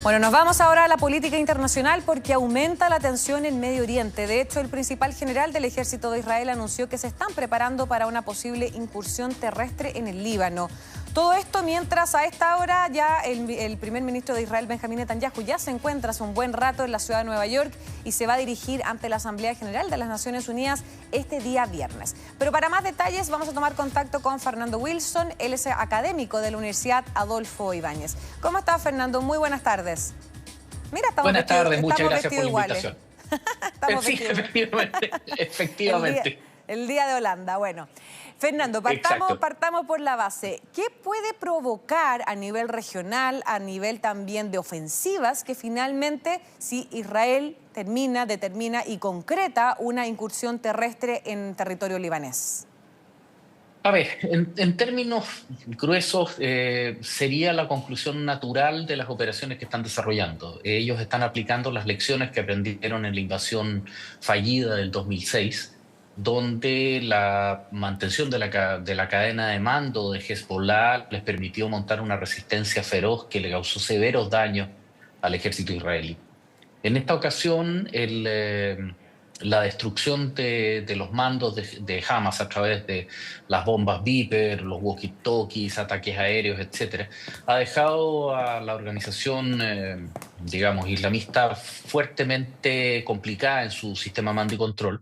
Bueno, nos vamos ahora a la política internacional porque aumenta la tensión en Medio Oriente. De hecho, el principal general del ejército de Israel anunció que se están preparando para una posible incursión terrestre en el Líbano. Todo esto mientras a esta hora ya el primer ministro de Israel, Benjamín Netanyahu, ya se encuentra hace un buen rato en la ciudad de Nueva York y se va a dirigir ante la Asamblea General de las Naciones Unidas este día viernes. Pero para más detalles vamos a tomar contacto con Fernando Wilson. Él es académico de la Universidad Adolfo Ibáñez. ¿Cómo está, Fernando? Muy buenas tardes. Mira, Buenas tardes, muchas gracias por la invitación. Sí, efectivamente. El día de Holanda. Bueno, Fernando, partamos por la base. ¿Qué puede provocar a nivel regional, a nivel también de ofensivas, que finalmente, si Israel determina y concreta una incursión terrestre en territorio libanés? A ver, en términos gruesos, sería la conclusión natural de las operaciones que están desarrollando. Ellos están aplicando las lecciones que aprendieron en la invasión fallida del 2006, donde la mantención de la cadena de mando de Hezbollah les permitió montar una resistencia feroz que le causó severos daños al ejército israelí. En esta ocasión, la destrucción de los mandos de Hamas a través de las bombas Viper, los walkie-talkies, ataques aéreos, etcétera, ha dejado a la organización, digamos, islamista fuertemente complicada en su sistema mando y control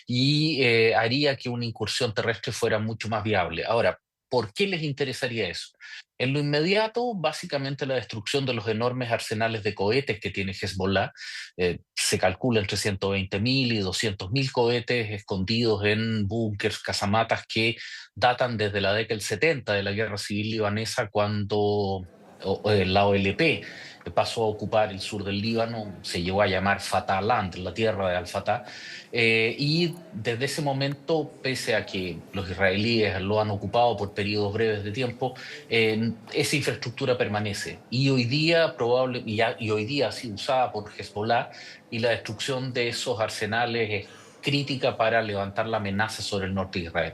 y haría que una incursión terrestre fuera mucho más viable. Ahora, ¿por qué les interesaría eso? En lo inmediato, básicamente la destrucción de los enormes arsenales de cohetes que tiene Hezbollah. Se calcula entre 120.000 y 200.000 cohetes escondidos en búnkers, casamatas que datan desde la década del 70 de la guerra civil libanesa, cuando la OLP pasó a ocupar el sur del Líbano. Se llegó a llamar Fatah Land, la tierra de Al-Fatah, y desde ese momento, pese a que los israelíes lo han ocupado por periodos breves de tiempo, esa infraestructura permanece y hoy día hoy día ha sido usada por Hezbollah, y la destrucción de esos arsenales es crítica para levantar la amenaza sobre el norte de Israel.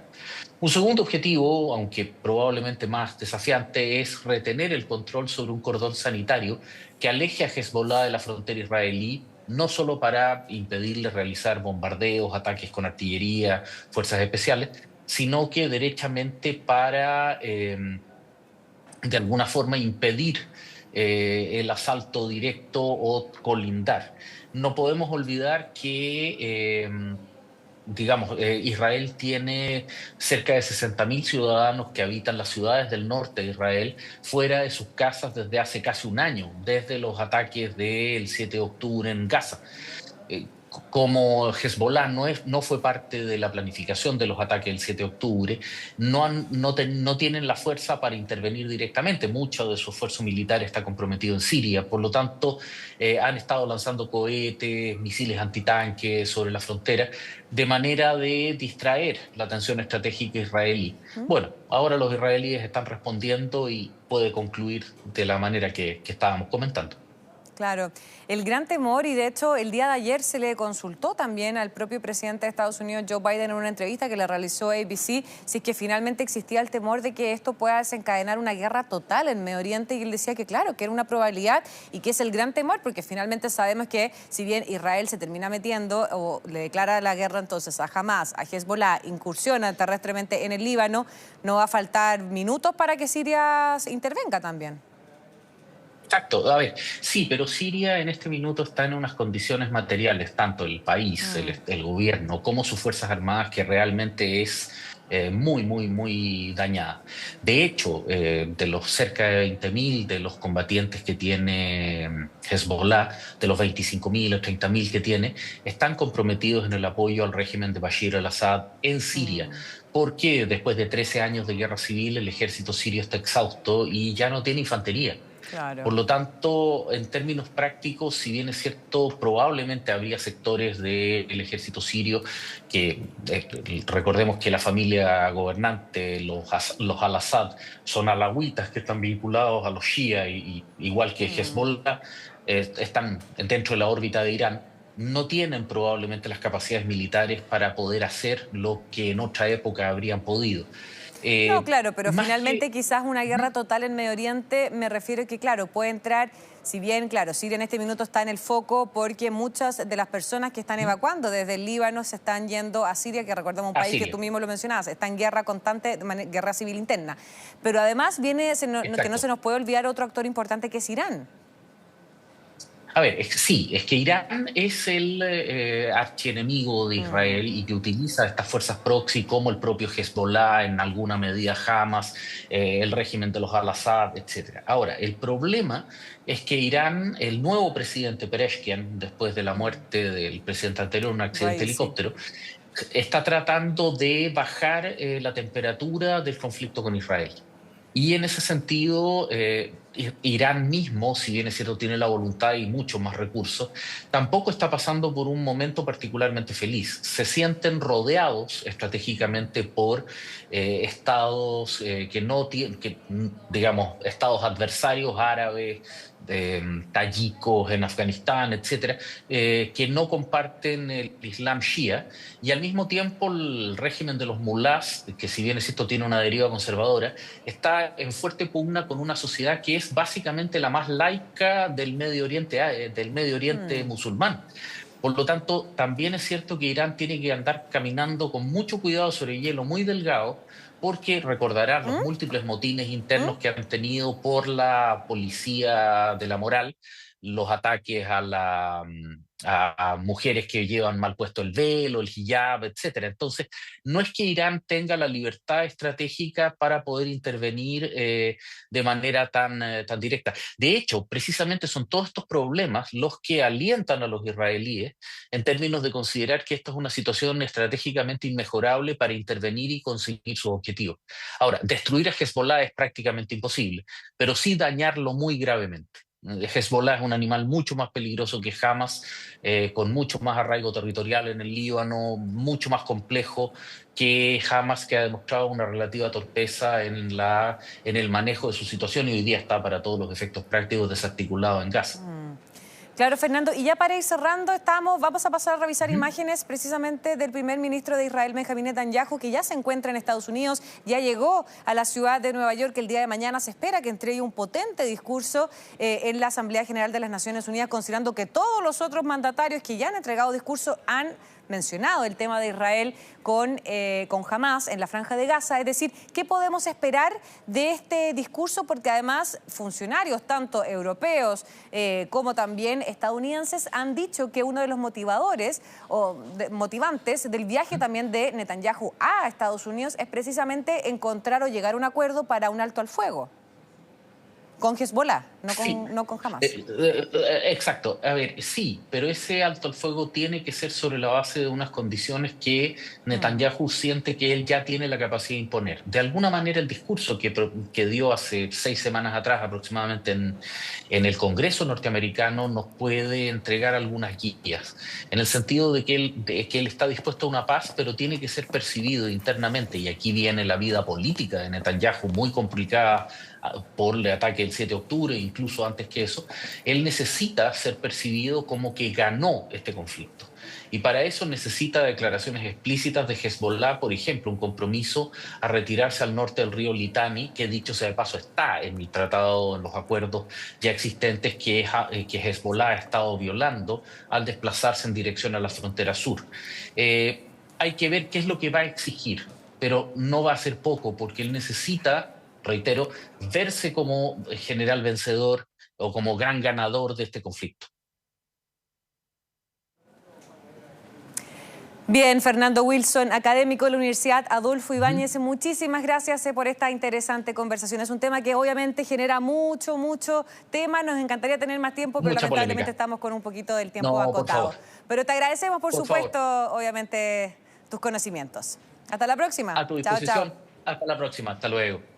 Un segundo objetivo, aunque probablemente más desafiante, es retener el control sobre un cordón sanitario que aleje a Hezbollah de la frontera israelí, no solo para impedirle realizar bombardeos, ataques con artillería, fuerzas especiales, sino que derechamente para, de alguna forma, impedir el asalto directo o colindar. No podemos olvidar que Israel tiene cerca de 60.000 ciudadanos que habitan las ciudades del norte de Israel fuera de sus casas desde hace casi un año, desde los ataques del 7 de octubre en Gaza. Como Hezbollah no fue parte de la planificación de los ataques del 7 de octubre, no tienen la fuerza para intervenir directamente. Mucho de su esfuerzo militar está comprometido en Siria. Por lo tanto, han estado lanzando cohetes, misiles antitanques sobre la frontera, de manera de distraer la atención estratégica israelí. Bueno, ahora los israelíes están respondiendo y puede concluir de la manera que estábamos comentando. Claro, el gran temor, y de hecho el día de ayer se le consultó también al propio presidente de Estados Unidos, Joe Biden, en una entrevista que le realizó ABC, si es que finalmente existía el temor de que esto pueda desencadenar una guerra total en Medio Oriente, y él decía que claro, que era una probabilidad y que es el gran temor, porque finalmente sabemos que si bien Israel se termina metiendo o le declara la guerra entonces a Hamas, a Hezbollah, incursiona terrestremente en el Líbano, no va a faltar minutos para que Siria intervenga también. Exacto, a ver, sí, pero Siria en este minuto está en unas condiciones materiales, tanto el país, el gobierno, como sus Fuerzas Armadas, que realmente es muy, muy, muy dañada. De hecho, de los cerca de 20.000 de los combatientes que tiene Hezbollah, de los 25.000 o 30.000 que tiene, están comprometidos en el apoyo al régimen de Bashir al-Assad en Siria. Porque después de 13 años de guerra civil, el ejército sirio está exhausto y ya no tiene infantería. Claro. Por lo tanto, en términos prácticos, si bien es cierto, probablemente habría sectores del ejército sirio que, recordemos que la familia gobernante, los al-Assad, son alawitas que están vinculados a los shia, igual que Hezbollah, están dentro de la órbita de Irán. No tienen probablemente las capacidades militares para poder hacer lo que en otra época habrían podido. No, claro, pero Más finalmente que... quizás una Ujú. guerra total en Medio Oriente, me refiero a que, claro, puede entrar, si bien, claro, Siria en este minuto está en el foco porque muchas de las personas que están Ujú. evacuando desde el Líbano se están yendo a Siria, que recordemos un A país que tú Siria, mismo lo mencionabas, está en guerra constante, guerra civil interna. Pero además viene, que no se exacto. nos puede olvidar otro actor importante que es Irán. A ver, sí, es que Irán es el archienemigo de Mm. Israel y que utiliza estas fuerzas proxy como el propio Hezbollah, en alguna medida Hamas, el régimen de los al-Assad, etc. Ahora, el problema es que Irán, el nuevo presidente Pezeshkian, después de la muerte del presidente anterior en un accidente de Raisi. helicóptero, está tratando de bajar la temperatura del conflicto con Israel. Y en ese sentido, Irán mismo, si bien es cierto tiene la voluntad y muchos más recursos, tampoco está pasando por un momento particularmente feliz. Se sienten rodeados estratégicamente por estados que no tienen, digamos, estados adversarios árabes, tayikos en Afganistán, etcétera, que no comparten el Islam shia, y al mismo tiempo el régimen de los mulás, que si bien es cierto tiene una deriva conservadora, está en fuerte pugna con una sociedad que es básicamente la más laica del Medio Oriente Mm. musulmán. Por lo tanto, también es cierto que Irán tiene que andar caminando con mucho cuidado sobre hielo muy delgado, porque recordarás los ¿Mm? múltiples motines ¿Mm? internos que han tenido por la policía de la moral, los ataques a mujeres que llevan mal puesto el velo, el hijab, etcétera. Entonces, no es que Irán tenga la libertad estratégica para poder intervenir de manera tan directa. De hecho, precisamente son todos estos problemas los que alientan a los israelíes en términos de considerar que esta es una situación estratégicamente inmejorable para intervenir y conseguir sus objetivos. Ahora, destruir a Hezbollah es prácticamente imposible, pero sí dañarlo muy gravemente. Hezbollah es un animal mucho más peligroso que Hamas, con mucho más arraigo territorial en el Líbano, mucho más complejo que Hamas, que ha demostrado una relativa torpeza en el manejo de su situación y hoy día está para todos los efectos prácticos desarticulado en Gaza. Claro, Fernando. Y ya para ir cerrando, vamos a pasar a revisar Ujú. imágenes precisamente del primer ministro de Israel, Benjamín Netanyahu, que ya se encuentra en Estados Unidos, ya llegó a la ciudad de Nueva York. El día de mañana se espera que entregue un potente discurso en la Asamblea General de las Naciones Unidas, considerando que todos los otros mandatarios que ya han entregado discurso han mencionado el tema de Israel con Hamas en la Franja de Gaza. Es decir, ¿qué podemos esperar de este discurso? Porque además funcionarios, tanto europeos como también estadounidenses, han dicho que uno de los motivadores o motivantes del viaje también de Netanyahu a Estados Unidos es precisamente encontrar o llegar a un acuerdo para un alto al fuego con Hezbollah, Sí, no con Hamas. exacto. A ver, sí, pero ese alto al fuego tiene que ser sobre la base de unas condiciones que Mm. Netanyahu siente que él ya tiene la capacidad de imponer. De alguna manera, el discurso que dio hace 6 semanas atrás aproximadamente en el Congreso norteamericano nos puede entregar algunas guías, en el sentido de que él está dispuesto a una paz, pero tiene que ser percibido internamente. Y aquí viene la vida política de Netanyahu muy complicada por el ataque del 7 de octubre, incluso antes que eso. Él necesita ser percibido como que ganó este conflicto. Y para eso necesita declaraciones explícitas de Hezbollah, por ejemplo, un compromiso a retirarse al norte del río Litani, que dicho sea de paso está en el tratado, en los acuerdos ya existentes que Hezbollah ha estado violando al desplazarse en dirección a la frontera sur. Hay que ver qué es lo que va a exigir, pero no va a ser poco, porque él necesita, reitero, verse como general vencedor o como gran ganador de este conflicto. Bien, Fernando Wilson, académico de la Universidad Adolfo Ujú. Ibáñez, muchísimas gracias por esta interesante conversación. Es un tema que obviamente genera mucho tema. Nos encantaría tener más tiempo, pero Mucha lamentablemente polémica. estamos con un poquito del tiempo No, por favor, acotado. Pero te agradecemos, por por favor. supuesto, obviamente, tus conocimientos. Hasta la próxima. A tu Chao, chao. disposición. Hasta la próxima. Hasta luego.